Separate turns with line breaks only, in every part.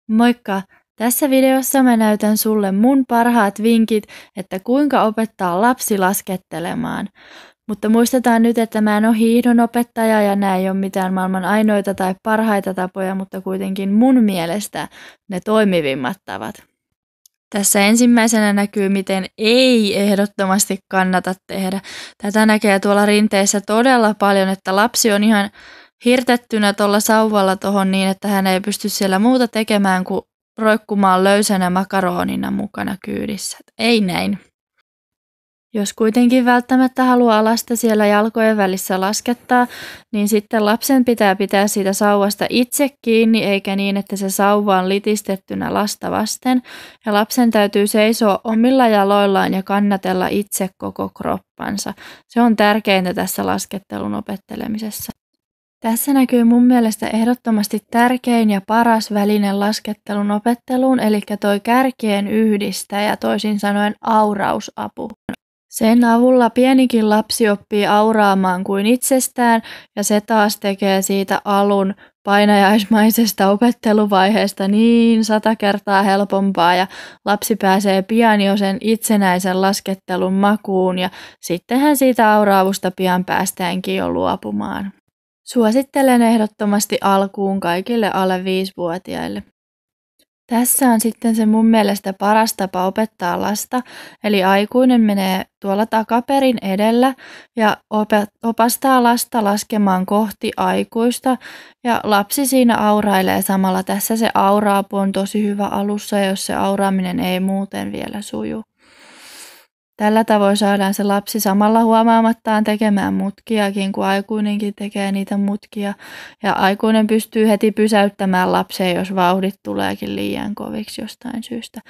Moikka! Tässä videossa mä näytän sulle mun parhaat vinkit, että kuinka opettaa lapsi laskettelemaan. Mutta muistetaan nyt, että mä en ole hiihdon opettaja ja nämä ei ole mitään maailman ainoita tai parhaita tapoja, mutta kuitenkin mun mielestä ne toimivimmat tavat. Tässä ensimmäisenä näkyy, miten ei ehdottomasti kannata tehdä. Tätä näkee tuolla rinteessä todella paljon, että lapsi on ihan hirtettynä tuolla sauvalla tohon niin, että hän ei pysty siellä muuta tekemään kuin roikkumaan löysänä makaronina mukana kyydissä. Ei näin. Jos kuitenkin välttämättä haluaa lasta siellä jalkojen välissä laskettaa, niin sitten lapsen pitää siitä sauvasta itse kiinni, eikä niin, että se sauva on litistettynä lasta vasten. Ja lapsen täytyy seisoa omilla jaloillaan ja kannatella itse koko kroppansa. Se on tärkeintä tässä laskettelun opettelemisessa. Tässä näkyy mun mielestä ehdottomasti tärkein ja paras väline laskettelun opetteluun, eli toi kärkien yhdistäjä, toisin sanoen aurausapu. Sen avulla pienikin lapsi oppii auraamaan kuin itsestään, ja se taas tekee siitä alun painajaismaisesta opetteluvaiheesta niin 100 kertaa helpompaa, ja lapsi pääsee pian jo sen itsenäisen laskettelun makuun, ja sittenhän siitä auraavusta pian päästäänkin jo luopumaan. Suosittelen ehdottomasti alkuun kaikille alle 5-vuotiaille. Tässä on sitten se mun mielestä paras tapa opettaa lasta, eli aikuinen menee tuolla takaperin edellä ja opastaa lasta laskemaan kohti aikuista, ja lapsi siinä aurailee samalla. Tässä se auraapu on tosi hyvä alussa, jos se auraaminen ei muuten vielä suju. Tällä tavoin saadaan se lapsi samalla huomaamattaan tekemään mutkiakin, kun aikuinenkin tekee niitä mutkia. Ja aikuinen pystyy heti pysäyttämään lapsen, jos vauhdit tuleekin liian koviksi jostain syystä.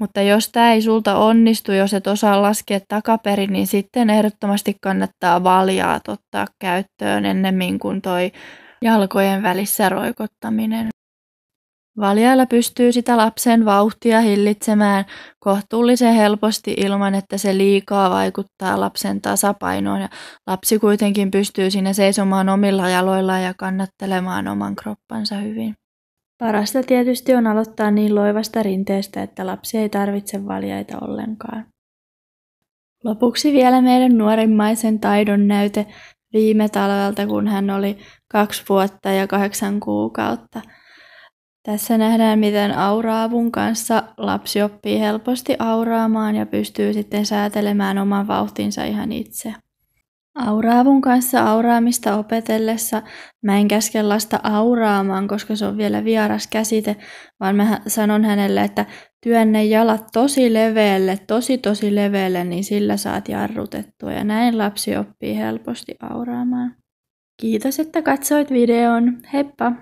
Mutta jos tämä ei sulta onnistu, jos et osaa laskea takaperin, niin sitten ehdottomasti kannattaa valjaat ottaa käyttöön ennemmin kuin toi jalkojen välissä roikottaminen. Valjailla pystyy sitä lapsen vauhtia hillitsemään kohtuullisen helposti ilman, että se liikaa vaikuttaa lapsen tasapainoon, ja lapsi kuitenkin pystyy siinä seisomaan omilla jaloillaan ja kannattelemaan oman kroppansa hyvin. Parasta tietysti on aloittaa niin loivasta rinteestä, että lapsi ei tarvitse valjaita ollenkaan. Lopuksi vielä meidän nuorimmaisen taidon näyte viime talvelta, kun hän oli 2 vuotta ja 8 kuukautta. Tässä nähdään, miten auraavun kanssa lapsi oppii helposti auraamaan ja pystyy sitten säätelemään oman vauhtinsa ihan itse. Auraavun kanssa auraamista opetellessa mä en käske lasta auraamaan, koska se on vielä vieras käsite, vaan mä sanon hänelle, että työnnä jalat tosi leveälle, tosi leveälle, niin sillä saat jarrutettua, ja näin lapsi oppii helposti auraamaan. Kiitos, että katsoit videon. Heippa!